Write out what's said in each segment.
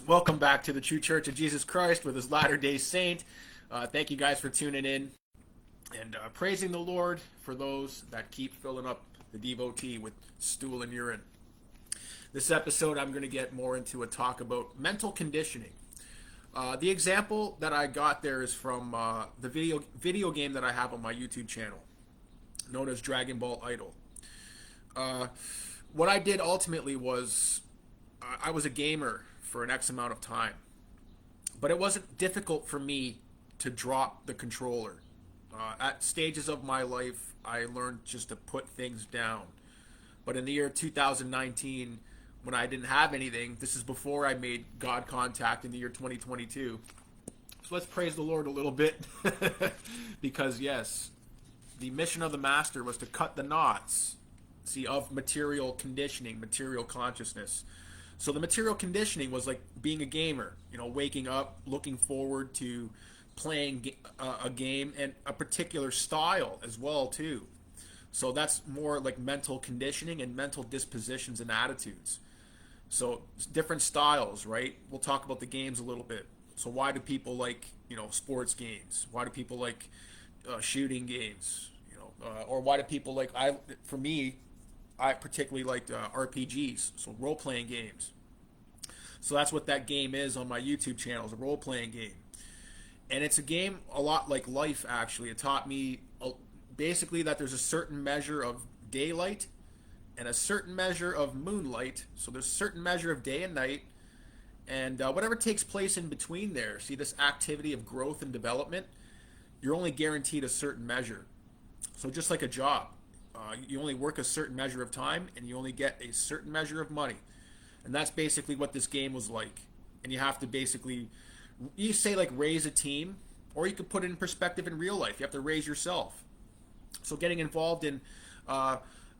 Welcome back to the True Church of Jesus Christ with his Latter-day Saint. Thank you guys for tuning in and praising the Lord for those that keep filling up the devotee with stool and urine. This episode, I'm going to get more into a talk about mental conditioning. The example that I got there is from the video game that I have on my YouTube channel, known as Dragon Ball Idol. What I did ultimately was I was a gamer for an X amount of time, but it wasn't difficult for me to drop the controller. At stages of my life, I learned just to put things down. But in the year 2019, when I didn't have anything, this is before I made God contact in the year 2022. So let's praise the Lord a little bit, because yes, the mission of the Master was to cut the knots, of material conditioning, material consciousness. So the material conditioning was like being a gamer, waking up, looking forward to playing a game and a particular style as well too. So that's more like mental conditioning and mental dispositions and attitudes. So different styles, right? We'll talk about the games a little bit. So why do people like, sports games? Why do people like shooting games? Or why do people like, I particularly liked RPGs, so role-playing games. So that's what that game is on my YouTube channel, is a role-playing game. And it's a game a lot like life, actually. It taught me basically that there's a certain measure of daylight and a certain measure of moonlight. So there's a certain measure of day and night. And whatever takes place in between there, this activity of growth and development, you're only guaranteed a certain measure. So just like a job. You only work a certain measure of time, and you only get a certain measure of money. And that's basically what this game was like. And you have to basically, you say like raise a team, or you could put it in perspective in real life. You have to raise yourself. So getting involved in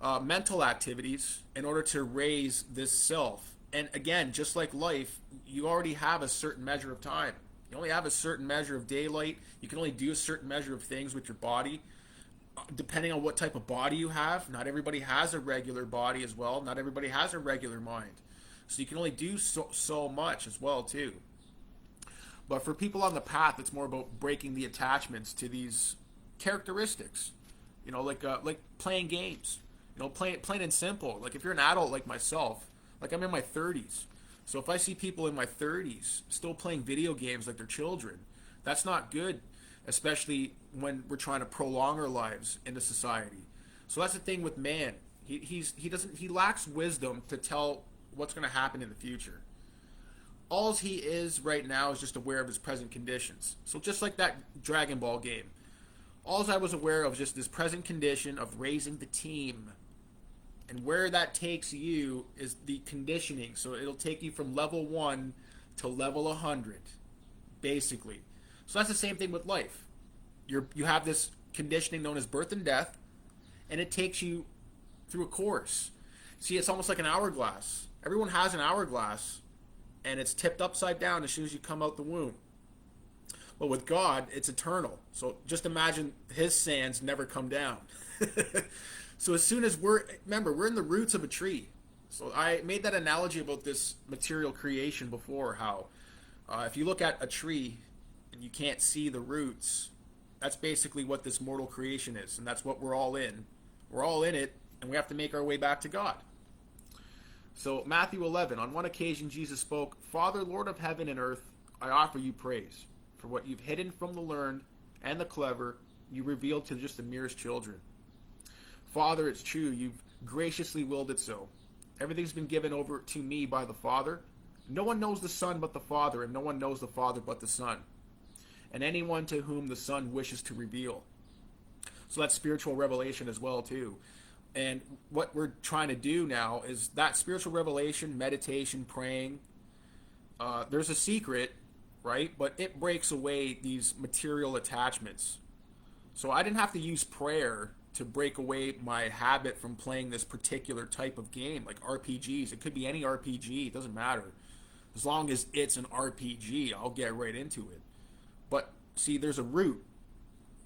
mental activities in order to raise this self. And again, just like life, you already have a certain measure of time. You only have a certain measure of daylight. You can only do a certain measure of things with your body. Depending on what type of body you have, not everybody has a regular body as well. Not everybody has a regular mind. So you can only do so much as well too. But for people on the path, it's more about breaking the attachments to these characteristics. Like playing games. Plain and simple. Like if you're an adult like myself, like I'm in my 30s. So if I see people in my 30s still playing video games like they're children, that's not good. Especially when we're trying to prolong our lives in the society. So that's the thing with man. He lacks wisdom to tell what's going to happen in the future. All he is right now is just aware of his present conditions. So just like that Dragon Ball game, all I was aware of is just this present condition of raising the team. And where that takes you is the conditioning. So it'll take you from level 1 to level 100, basically. So that's the same thing with life. You have this conditioning known as birth and death, and it takes you through a course. It's almost like an hourglass. Everyone has an hourglass, and it's tipped upside down as soon as you come out the womb. But with God, it's eternal. So just imagine his sands never come down. So as soon as we're in the roots of a tree. So I made that analogy about this material creation before, how if you look at a tree, and you can't see the roots, that's basically what this mortal creation is, and that's what we're all in. We're all in it, and we have to make our way back to God. So Matthew 11, on one occasion Jesus spoke, "Father, Lord of heaven and earth, I offer you praise, for what you've hidden from the learned and the clever, you revealed to just the merest children. Father, it's true, you've graciously willed it so. Everything's been given over to me by the Father. No one knows the Son but the Father, and no one knows the Father but the Son, and anyone to whom the Son wishes to reveal." So that's spiritual revelation as well too. And what we're trying to do now is that spiritual revelation, meditation, praying, there's a secret, right? But it breaks away these material attachments. So I didn't have to use prayer to break away my habit from playing this particular type of game, like RPGs. It could be any RPG, it doesn't matter. As long as it's an RPG, I'll get right into it. But there's a root.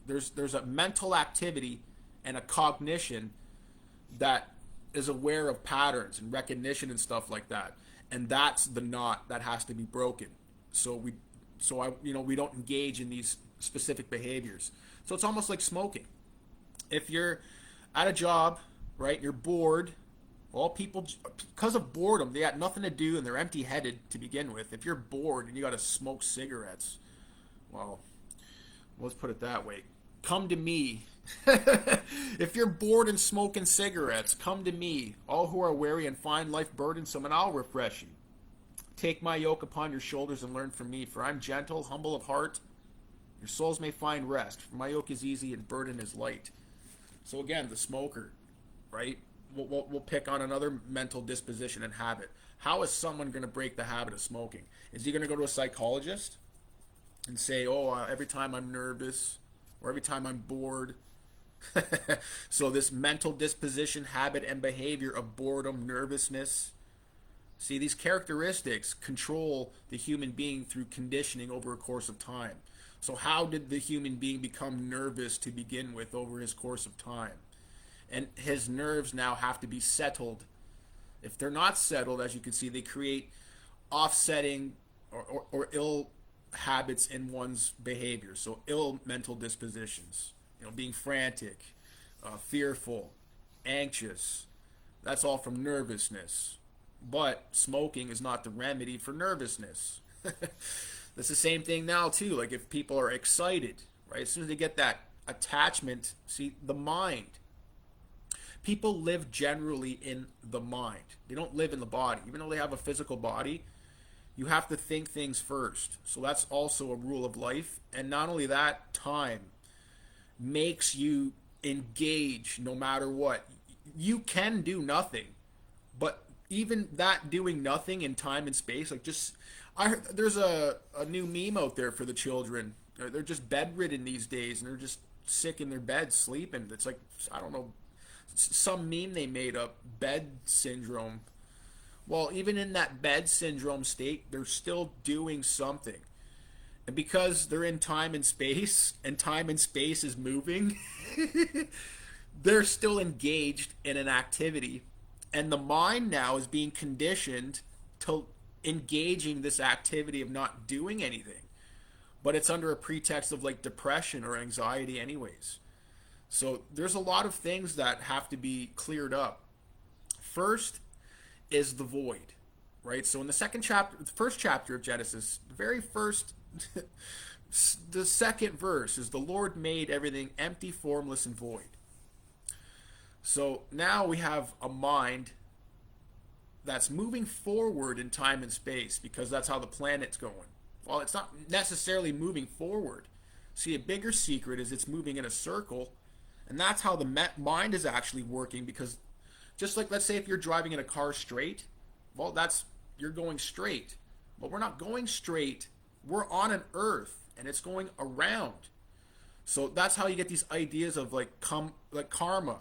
There's a mental activity and a cognition that is aware of patterns and recognition and stuff like that. And that's the knot that has to be broken. We don't engage in these specific behaviors. So it's almost like smoking. If you're at a job, right, you're bored, all people, because of boredom, they got nothing to do and they're empty-headed to begin with. If you're bored and you got to smoke cigarettes, well, let's put it that way. Come to me. If you're bored and smoking cigarettes, come to me, all who are weary and find life burdensome, and I'll refresh you. Take my yoke upon your shoulders and learn from me, for I'm gentle, humble of heart. Your souls may find rest, for my yoke is easy and burden is light. So again, the smoker, right? We'll pick on another mental disposition and habit. How is someone going to break the habit of smoking? Is he going to go to a psychologist and say, every time I'm nervous or every time I'm bored? So this mental disposition, habit, and behavior of boredom, nervousness. See, these characteristics control the human being through conditioning over a course of time. So how did the human being become nervous to begin with over his course of time? And his nerves now have to be settled. If they're not settled, as you can see, they create offsetting or ill habits in one's behavior. So ill mental dispositions, being frantic, fearful, anxious. That's all from nervousness. But smoking is not the remedy for nervousness. That's the same thing now too. Like if people are excited, right? As soon as they get that attachment, see, the mind. People live generally in the mind. They don't live in the body. Even though they have a physical body, you have to think things first. So that's also a rule of life. And not only that, time makes you engage no matter what. You can do nothing, but even that doing nothing in time and space, like there's a new meme out there for the children. They're just bedridden these days, and they're just sick in their beds sleeping. It's like, I don't know, some meme they made up, bed syndrome. Well, even in that bed syndrome state, they're still doing something. And because they're in time and space is moving, they're still engaged in an activity. And the mind now is being conditioned to engaging this activity of not doing anything. But it's under a pretext of like depression or anxiety anyways. So there's a lot of things that have to be cleared up. First is the void, right? So in the first chapter of Genesis, the very first, the second verse is the Lord made everything empty, formless, and void. So now we have a mind that's moving forward in time and space because that's how the planet's going. Well, it's not necessarily moving forward. See, a bigger secret is it's moving in a circle, and that's how the mind is actually working, because just like, let's say if you're driving in a car straight, well, you're going straight. But we're not going straight. We're on an earth, and it's going around. So that's how you get these ideas of like karma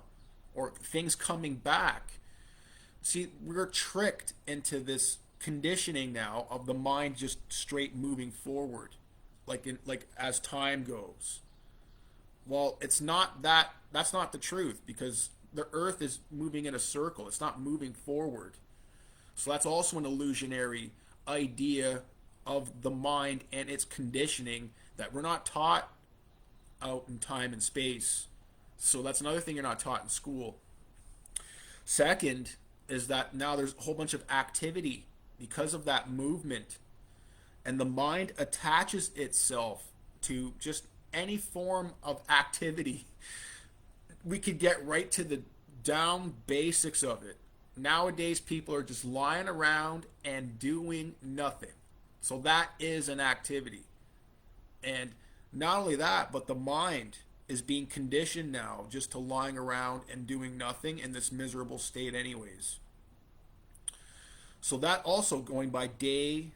or things coming back. See, we're tricked into this conditioning now of the mind just straight moving forward, like as time goes. Well, it's not that. That's not the truth, because the earth is moving in a circle. It's not moving forward. So that's also an illusionary idea of the mind and its conditioning that we're not taught out in time and space. So that's another thing you're not taught in school. Second is that now there's a whole bunch of activity because of that movement, and the mind attaches itself to just any form of activity. We could get right to the down basics of it. Nowadays, people are just lying around and doing nothing. So that is an activity. And not only that, but the mind is being conditioned now just to lying around and doing nothing in this miserable state anyways. So that also going by day,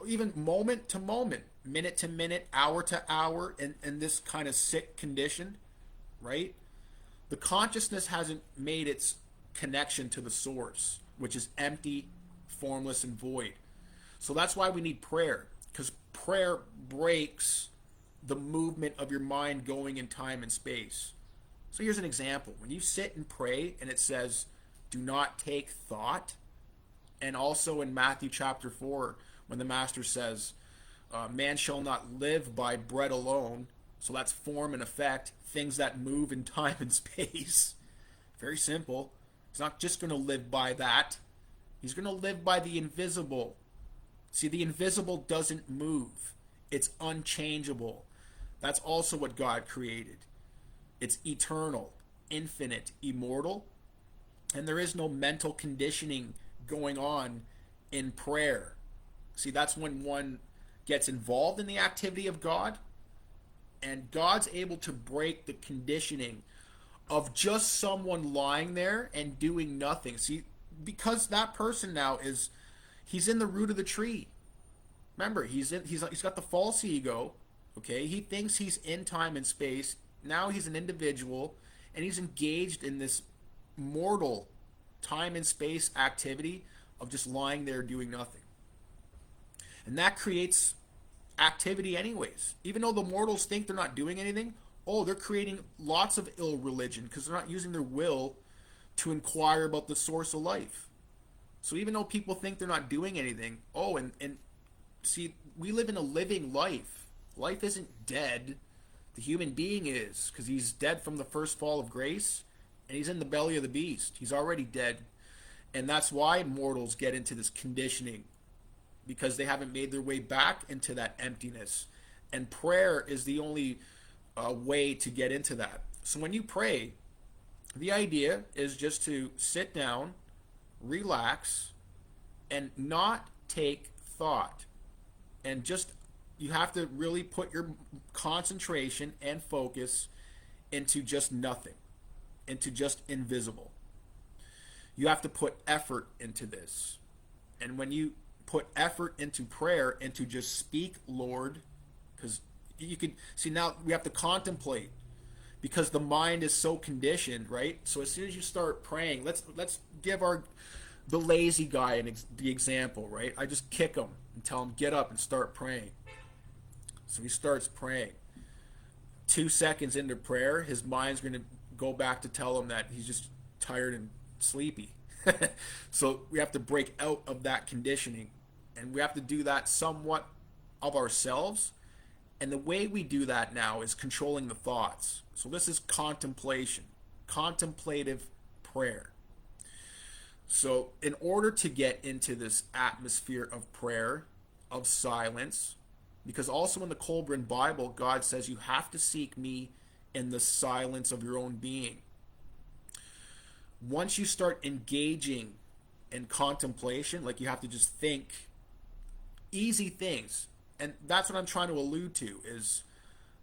even moment to moment, minute to minute, hour to hour, in this kind of sick condition, right? The consciousness hasn't made its connection to the source, which is empty, formless, and void. So that's why we need prayer, because prayer breaks the movement of your mind going in time and space. So here's an example. When you sit and pray and it says, do not take thought, And also in Matthew chapter 4, when the master says, man shall not live by bread alone. So that's form and effect, things that move in time and space. Very simple. He's not just going to live by that. He's going to live by the invisible. See, the invisible doesn't move. It's unchangeable. That's also what God created. It's eternal, infinite, immortal. And there is no mental conditioning going on in prayer. See, that's when one gets involved in the activity of God, and God's able to break the conditioning of just someone lying there and doing nothing. See, because that person now he's in the root of the tree. Remember, he's got the false ego. Okay, he thinks he's in time and space. Now he's an individual, and he's engaged in this mortal time and space activity of just lying there doing nothing. And that creates activity anyways. Even though the mortals think they're not doing anything, they're creating lots of ill religion because they're not using their will to inquire about the source of life. So even though people think they're not doing anything, and see, we live in a living life. Life isn't dead. The human being is, because he's dead from the first fall of grace, and he's in the belly of the beast. He's already dead. And that's why mortals get into this conditioning, because they haven't made their way back into that emptiness. And prayer is the only way to get into that. So when you pray, the idea is just to sit down, relax, and not take thought. And just, you have to really put your concentration and focus into just nothing, into just invisible. You have to put effort into this. And when you put effort into prayer and to just speak, Lord, because you can see now we have to contemplate, because the mind is so conditioned, right? So as soon as you start praying, let's give the lazy guy the example, right? I just kick him and tell him get up and start praying. So he starts praying. 2 seconds into prayer, his mind's going to go back to tell him that he's just tired and sleepy. So we have to break out of that conditioning, and we have to do that somewhat of ourselves. And the way we do that now is controlling the thoughts. So this is contemplation, contemplative prayer. So in order to get into this atmosphere of prayer, of silence, because also in the Colburn Bible, God says you have to seek me in the silence of your own being. Once you start engaging in contemplation, like you have to just think easy things. And that's what I'm trying to allude to, is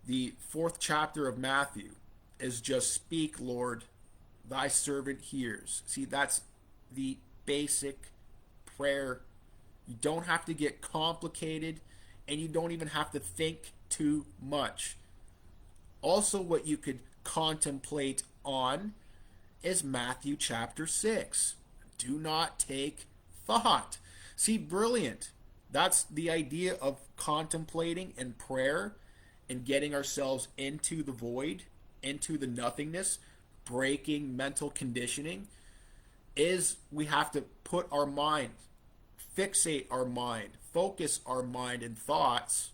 the 4th chapter of Matthew is just speak, Lord, thy servant hears. See, that's the basic prayer. You don't have to get complicated, and you don't even have to think too much. Also, what you could contemplate on is Matthew chapter 6. Do not take thought. See, brilliant. That's the idea of contemplating and prayer and getting ourselves into the void, into the nothingness, breaking mental conditioning, is we have to put our mind, fixate our mind, focus our mind and thoughts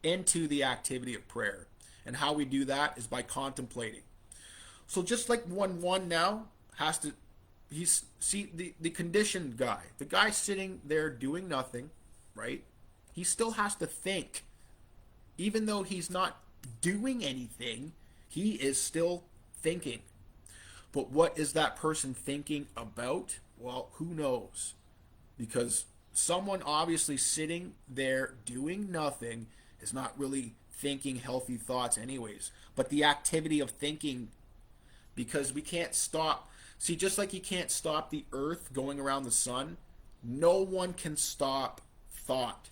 into the activity of prayer. And how we do that is by contemplating. So just like 1-1 now has to, the conditioned guy, the guy sitting there doing nothing, right? He still has to think. Even though he's not doing anything, he is still thinking. But what is that person thinking about? Well, who knows? Because someone obviously sitting there doing nothing is not really thinking healthy thoughts anyways. But the activity of thinking, because we can't stop. See, just like you can't stop the earth going around the sun, no one can stop thought.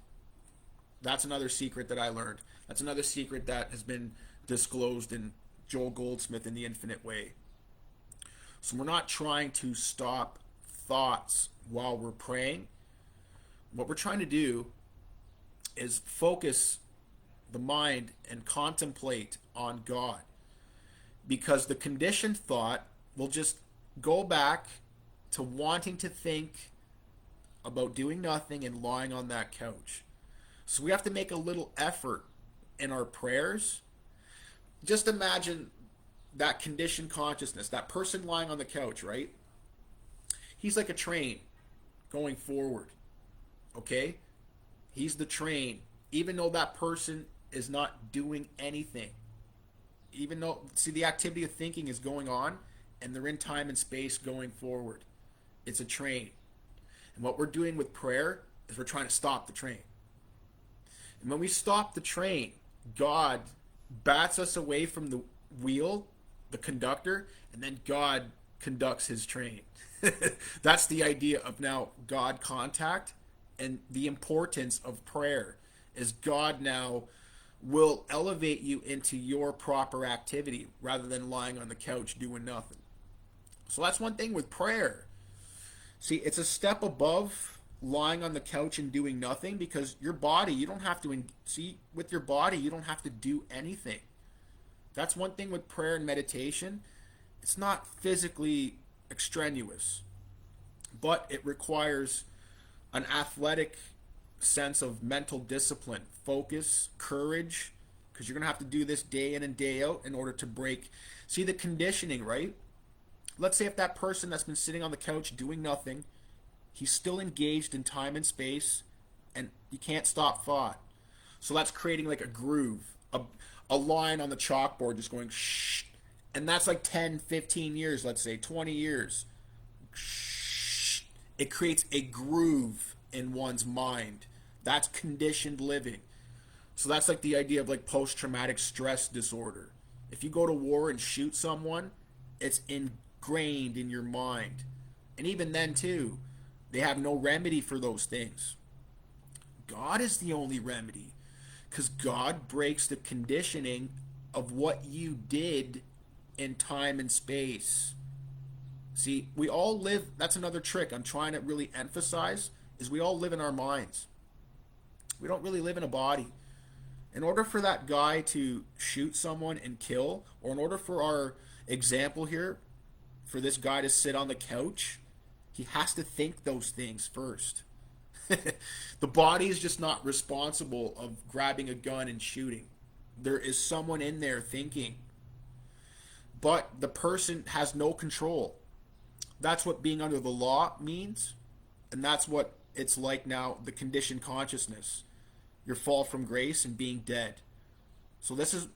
That's another secret that I learned. That's another secret that has been disclosed in Joel Goldsmith in The Infinite Way. So we're not trying to stop thoughts while we're praying. What we're trying to do is focus the mind and contemplate on God. Because the conditioned thought will just go back to wanting to think about doing nothing and lying on that couch. So we have to make a little effort in our prayers. Just imagine that conditioned consciousness, that person lying on the couch, right? He's like a train going forward, okay? He's the train, even though that person is not doing anything. Even though, see, the activity of thinking is going on, and they're in time and space going forward. It's a train. And what we're doing with prayer is we're trying to stop the train. And when we stop the train, God bats us away from the wheel, the conductor, and then God conducts his train. That's the idea of now God contact, and the importance of prayer is God now will elevate you into your proper activity rather than lying on the couch doing nothing. So that's one thing with prayer. See, it's a step above lying on the couch and doing nothing, because your body, you don't have to, see, with your body, you don't have to do anything. That's one thing with prayer and meditation. It's not physically extraneous, but it requires an athletic sense of mental discipline, focus, courage, because you're going to have to do this day in and day out in order to break. See the conditioning, right? Let's say if that person that's been sitting on the couch doing nothing, he's still engaged in time and space, and you can't stop thought. So that's creating like a groove, a line on the chalkboard just going shh. And that's like 10, 15 years, let's say, 20 years. Shh. It creates a groove in one's mind. That's conditioned living. So that's like the idea of like post-traumatic stress disorder. If you go to war and shoot someone, it's ingrained in your mind. And even then too, they have no remedy for those things. God is the only remedy, because God breaks the conditioning of what you did in time and space. See, we all live, that's another trick I'm trying to really emphasize, is we all live in our minds. We don't really live in a body. In order for that guy to shoot someone and kill, or in order for our example here, for this guy to sit on the couch, he has to think those things first. The body is just not responsible of grabbing a gun and shooting. There is someone in there thinking. But the person has no control. That's what being under the law means. And that's what it's like now, the conditioned consciousness. Your fall from grace and being dead. So this is,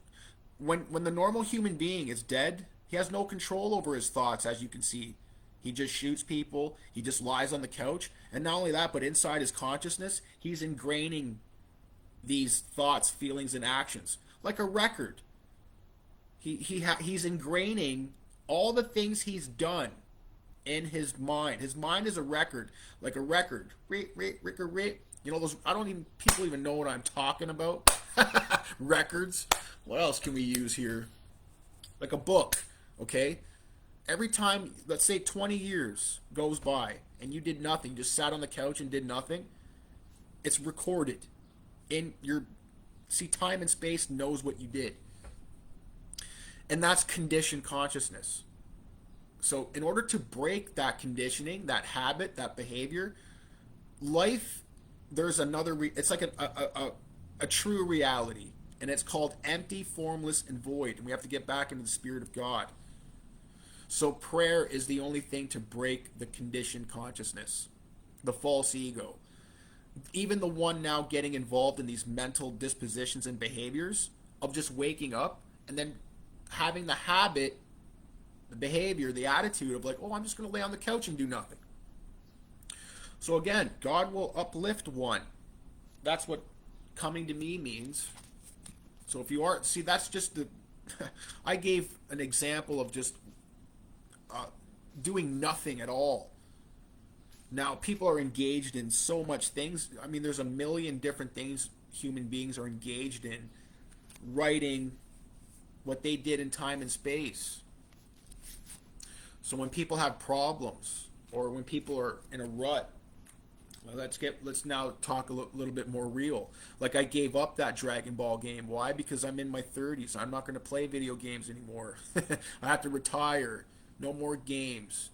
when the normal human being is dead, he has no control over his thoughts, as you can see. He just shoots people. He just lies on the couch. And not only that, but inside his consciousness, he's ingraining these thoughts, feelings, and actions. Like a record. He's ingraining all the things he's done in his mind. His mind is a record. Like a record. You know, those, people even know what I'm talking about. Records. What else can we use here? Like a book, okay? Every time, let's say 20 years goes by and you did nothing, just sat on the couch and did nothing, it's recorded in your, see, time and space knows what you did. And that's conditioned consciousness. So in order to break that conditioning, that habit, that behavior, life, there's another, it's like a true reality. And it's called empty, formless, and void. And we have to get back into the Spirit of God. So prayer is the only thing to break the conditioned consciousness, the false ego. Even the one now getting involved in these mental dispositions and behaviors of just waking up and then having the habit, the behavior, the attitude of like, oh, I'm just going to lay on the couch and do nothing. So again, God will uplift one. That's what coming to me means. So if you are, see, that's just the, I gave an example of just doing nothing at all. Now, people are engaged in so much things. I mean, there's a million different things human beings are engaged in. Writing what they did in time and space. So when people have problems, or when people are in a rut, well, let's now talk a little bit more real. Like, I gave up that Dragon Ball game. Why? Because I'm in my 30s. I'm not going to play video games anymore. I have to retire. No more games.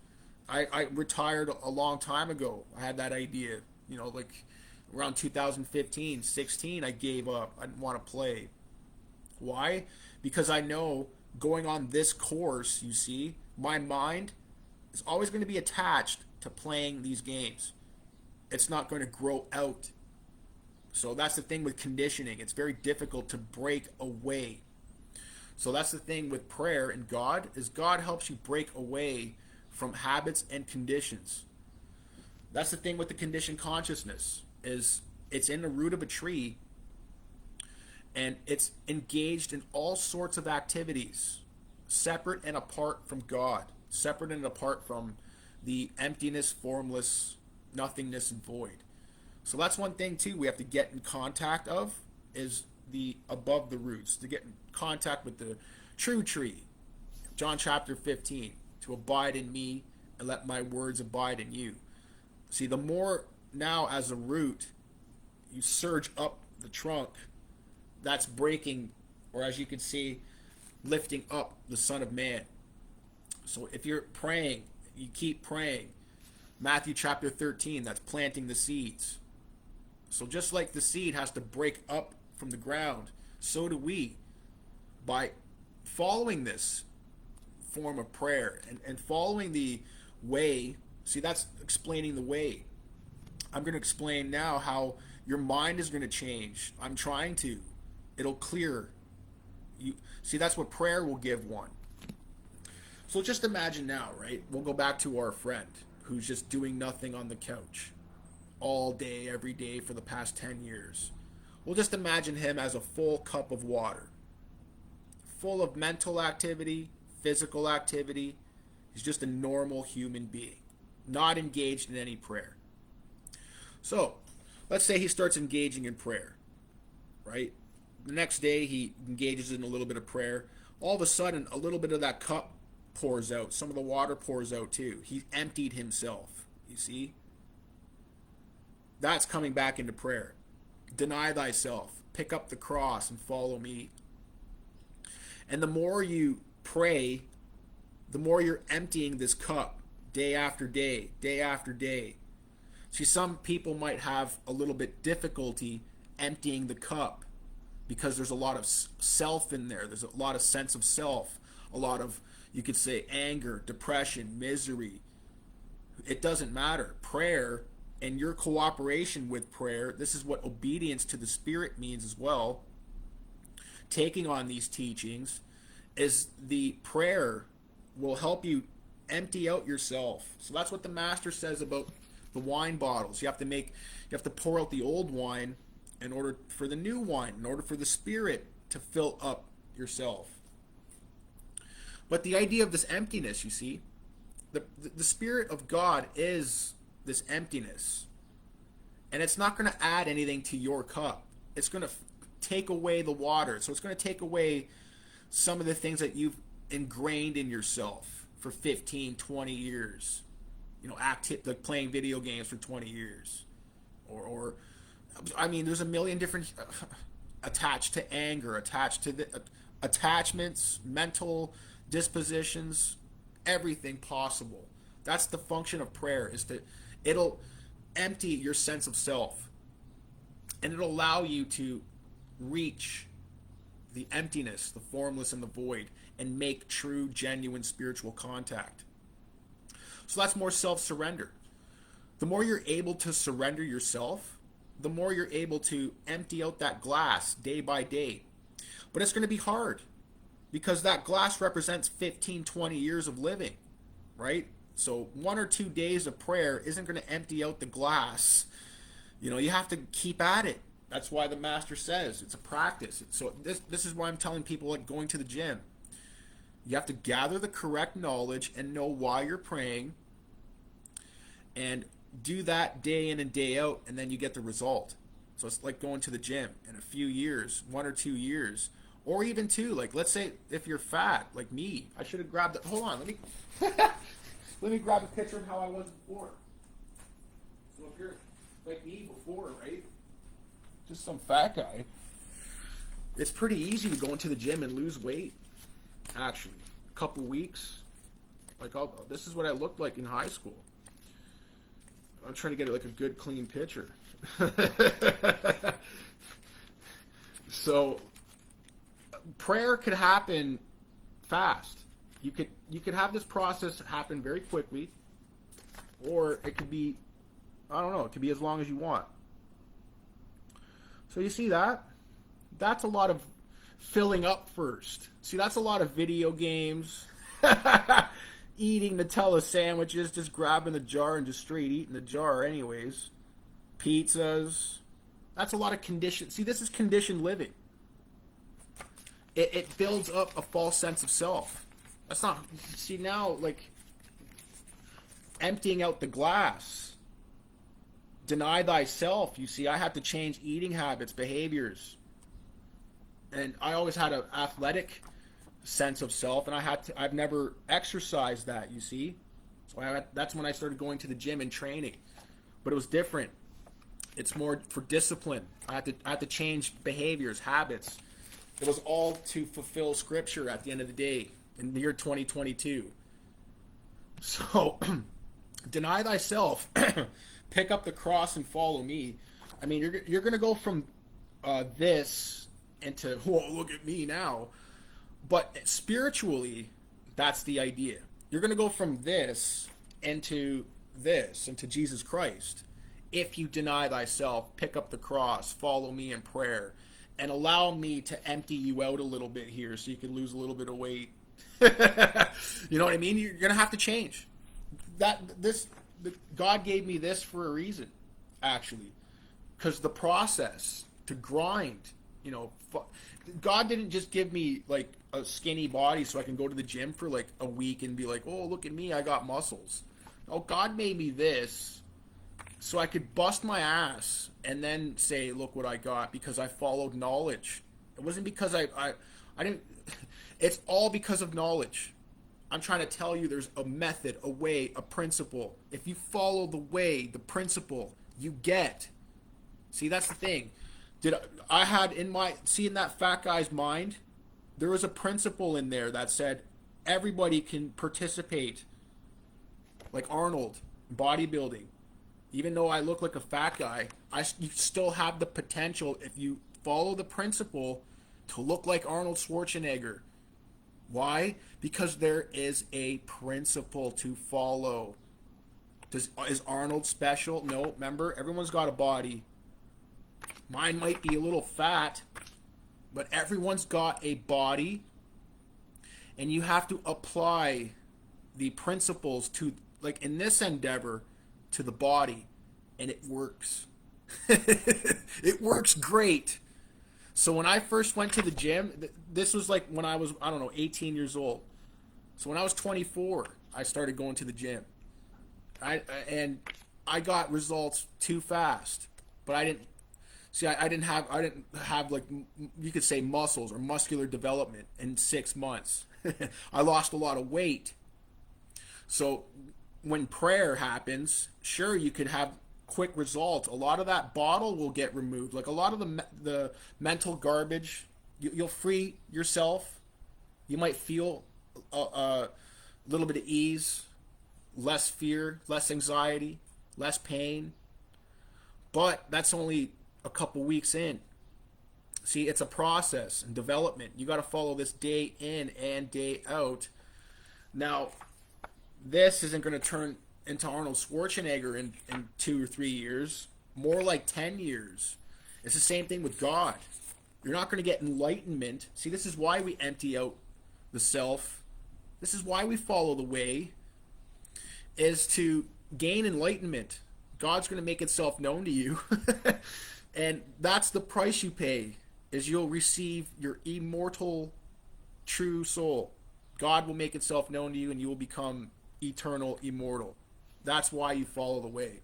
I retired a long time ago. I had that idea, like around 2015, 16, I gave up. I didn't want to play. Why? Because I know going on this course, you see, my mind is always going to be attached to playing these games. It's not going to grow out. So that's the thing with conditioning. It's very difficult to break away. So that's the thing with prayer and God, is God helps you break away from habits and conditions. That's the thing with the conditioned consciousness, is it's in the root of a tree, and it's engaged in all sorts of activities, separate and apart from God, separate and apart from the emptiness, formless, nothingness, and void. So that's one thing too we have to get in contact of, is the above the roots, to get in contact with the true tree. John chapter 15, to abide in me and let my words abide in you. See, the more now as a root you surge up the trunk, that's breaking, or as you can see, lifting up the Son of Man. So if you're praying, you keep praying. Matthew chapter 13, that's planting the seeds. So just like the seed has to break up from the ground, so do we, by following this form of prayer and following the way. See, that's explaining the way. I'm going to explain now how your mind is going to change. I'm trying to. It'll clear. You see, that's what prayer will give one. So just imagine now, right? We'll go back to our friend who's just doing nothing on the couch all day, every day for the past 10 years. We'll just imagine him as a full cup of water, full of mental activity, physical activity. He's just a normal human being, not engaged in any prayer. So let's say he starts engaging in prayer, right? The next day he engages in a little bit of prayer. All of a sudden, a little bit of that cup pours out. Some of the water pours out too. He emptied himself, you see? That's coming back into prayer. Deny thyself, pick up the cross and follow me. And the more you pray, the more you're emptying this cup day after day, day after day. See, some people might have a little bit difficulty emptying the cup because there's a lot of self in there. There's a lot of sense of self, a lot of, you could say, anger, depression, misery. It doesn't matter. Prayer and your cooperation with prayer, this is what obedience to the Spirit means as well. Taking on these teachings is the prayer will help you empty out yourself. So that's what the Master says about the wine bottles. You have to pour out the old wine in order for the new wine, in order for the Spirit to fill up yourself. But the idea of this emptiness, you see, the Spirit of God is this emptiness. And it's not going to add anything to your cup. It's going to take away the water. So it's going to take away some of the things that you've ingrained in yourself for 15, 20 years. Like playing video games for 20 years. Or I mean, there's a million different attached to anger, attached to the attachments, mental dispositions, everything possible. That's the function of prayer, is that it'll empty your sense of self, and it'll allow you to reach the emptiness, the formless, and the void, and make true, genuine spiritual contact. So that's more self-surrender. The more you're able to surrender yourself, the more you're able to empty out that glass day by day. But it's going to be hard, because that glass represents 15, 20 years of living, right? So 1 or 2 days of prayer isn't going to empty out the glass. You have to keep at it. That's why the Master says it's a practice. So this is why I'm telling people, like going to the gym. You have to gather the correct knowledge and know why you're praying, and do that day in and day out, and then you get the result. So it's like going to the gym. In a few years, 1 or 2 years, or even 2. Like, let's say if you're fat, like me, I should have grabbed it. Hold on, let me let me grab a picture of how I was before. So if you're like me before, right? Just some fat guy. It's pretty easy to go into the gym and lose weight. Actually, a couple weeks, Like, this is what I looked like in high school. I'm trying to get like a good, clean picture. So, prayer could happen fast. You could have this process happen very quickly, or it could be, I don't know, it could be as long as you want. So you see that? That's a lot of filling up first. See, that's a lot of video games, eating Nutella sandwiches, just grabbing the jar and just straight eating the jar anyways. Pizzas. That's a lot of condition. See, this is conditioned living. It builds up a false sense of self. That's not, see now, like, emptying out the glass. Deny thyself. You see, I had to change eating habits, behaviors. And I always had an athletic sense of self, and I've never exercised that, you see. So that's when I started going to the gym and training. But it was different. It's more for discipline. I had to change behaviors, habits. It was all to fulfill scripture at the end of the day in the year 2022. So, deny thyself, pick up the cross and follow me. I mean, you're going to go from this into, whoa, look at me now. But spiritually, that's the idea. You're going to go from this, into Jesus Christ. If you deny thyself, pick up the cross, follow me in prayer, and allow me to empty you out a little bit here so you can lose a little bit of weight. You know what I mean? You're going to have to change. God gave me this for a reason, actually. Because the process to grind, God didn't just give me like a skinny body so I can go to the gym for like a week and be like, oh, look at me, I got muscles. No, God made me this so I could bust my ass and then say, look what I got, because I followed knowledge. It wasn't because I didn't, it's all because of knowledge. I'm trying to tell you there's a method, a way, a principle. If you follow the way, the principle, you get. See, that's the thing. I had in that fat guy's mind, there was a principle in there that said everybody can participate. Like Arnold, bodybuilding. Even though I look like a fat guy, you still have the potential, if you follow the principle, to look like Arnold Schwarzenegger. Why? Because there is a principle to follow. Is Arnold special? No, remember, everyone's got a body. Mine might be a little fat, but everyone's got a body, and you have to apply the principles to, like in this endeavor, to the body, and it works. It works great. So when I first went to the gym, this was like when I was, 18 years old. So when I was 24, I started going to the gym. And I got results too fast, but I didn't have like, you could say, muscles or muscular development in 6 months. I lost a lot of weight. So when prayer happens, sure, you could have quick results. A lot of that bottle will get removed. Like a lot of the mental garbage, you'll free yourself. You might feel a little bit of ease, less fear, less anxiety, less pain. But that's only a couple weeks in. See, it's a process and development. You got to follow this day in and day out. Now, this isn't going to turn into Arnold Schwarzenegger in 2 or 3 years. More like 10 years. It's the same thing with God. You're not going to get enlightenment. See, this is why we empty out the self. This is why we follow the way, is to gain enlightenment. God's going to make itself known to you. And that's the price you pay, is you'll receive your immortal, true soul. God will make itself known to you, and you will become eternal, immortal. That's why you follow the way.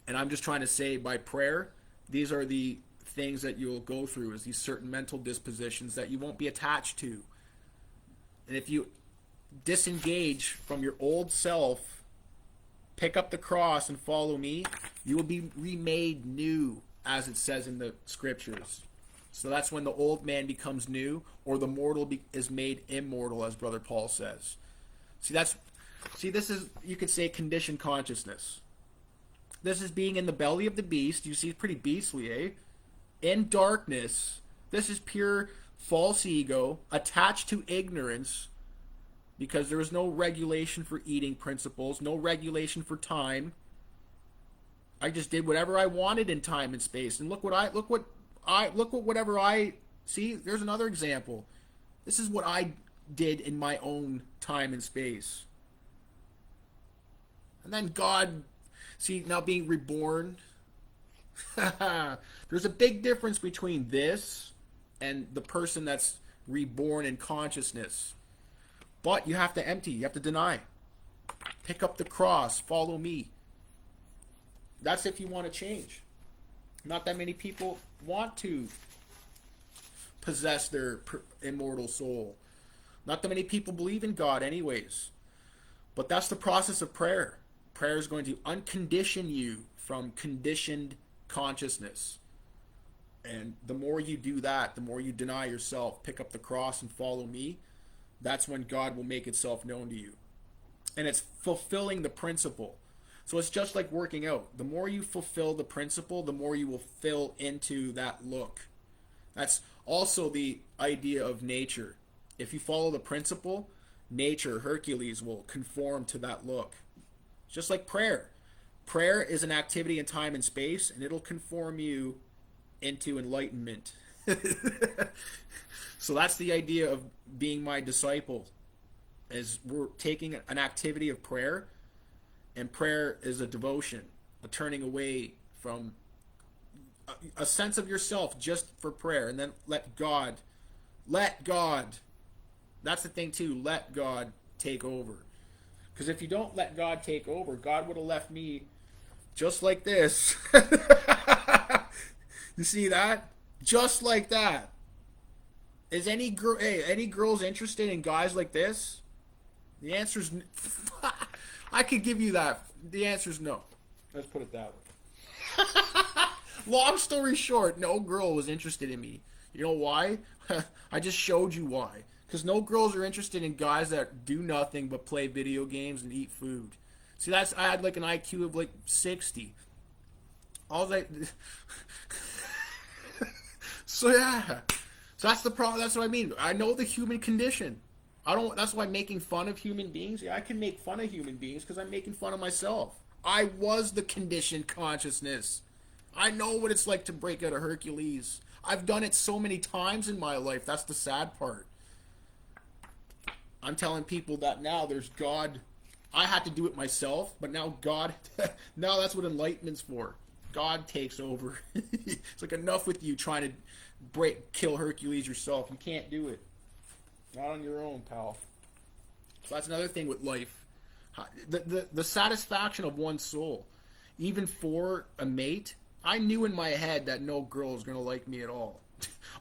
And I'm just trying to say, by prayer, these are the things that you'll go through, is these certain mental dispositions that you won't be attached to. And if you disengage from your old self, pick up the cross and follow me, you will be remade new, as it says in the scriptures. So that's when the old man becomes new, or the mortal is made immortal, as Brother Paul says. This is, you could say, conditioned consciousness. This is being in the belly of the beast. You see, it's pretty beastly, eh? In darkness. This is pure false ego attached to ignorance, because there is no regulation for eating principles, no regulation for time. I just did whatever I wanted in time and space, and look what whatever I see. There's another example. This is what I did in my own time and space. And then God, see, now being reborn. There's a big difference between this and the person that's reborn in consciousness. But you have to empty, you have to deny. Pick up the cross, follow me. That's if you want to change. Not that many people want to possess their immortal soul. Not that many people believe in God anyways. But that's the process of prayer. Prayer is going to uncondition you from conditioned consciousness. And the more you do that, the more you deny yourself, pick up the cross and follow me, that's when God will make itself known to you. And it's fulfilling the principle. So it's just like working out. The more you fulfill the principle, the more you will fill into that look. That's also the idea of nature. If you follow the principle, nature, Hercules, will conform to that look. It's just like prayer. Prayer is an activity in time and space, and it'll conform you into enlightenment. So that's the idea of being my disciple, is we're taking an activity of prayer, and prayer is a devotion, a turning away from a sense of yourself just for prayer, and then let God, that's the thing too, let God take over. Because if you don't let God take over, God would have left me just like this. You see that? Just like that. Is any girls interested in guys like this? The answer's I could give you that. The answer's no. Let's put it that way. Long story short, no girl was interested in me. You know why? I just showed you why. Because no girls are interested in guys that do nothing but play video games and eat food. See, I had like an IQ of like 60. So yeah. So that's the problem. That's what I mean. I know the human condition. That's why making fun of human beings. Yeah, I can make fun of human beings because I'm making fun of myself. I was the conditioned consciousness. I know what it's like to break out of Hercules. I've done it so many times in my life. That's the sad part. I'm telling people that now there's God. I had to do it myself, but now God, now that's what Enlightenment's for. God takes over. It's like, enough with you trying to kill Hercules yourself. You can't do it. Not on your own, pal. So that's another thing with life. The satisfaction of one's soul. Even for a mate, I knew in my head that no girl is going to like me at all.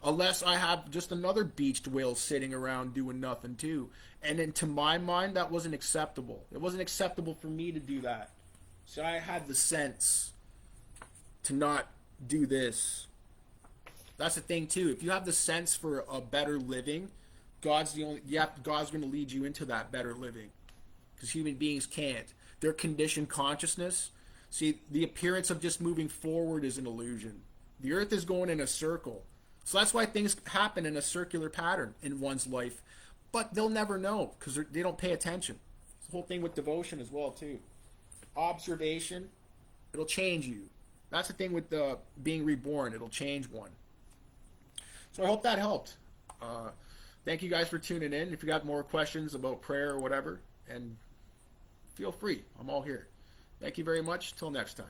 Unless I have just another beached whale sitting around doing nothing too. And then to my mind, that wasn't acceptable. It wasn't acceptable for me to do that. So I had the sense to not do this. That's the thing too. If you have the sense for a better living, God's going to lead you into that better living. Because human beings can't. Their conditioned consciousness. See, the appearance of just moving forward is an illusion. The earth is going in a circle. So that's why things happen in a circular pattern in one's life. But they'll never know because they don't pay attention. It's the whole thing with devotion as well too. Observation, it'll change you. That's the thing with being reborn. It'll change one. So I hope that helped. Thank you guys for tuning in. If you got more questions about prayer or whatever, and feel free. I'm all here. Thank you very much. Till next time.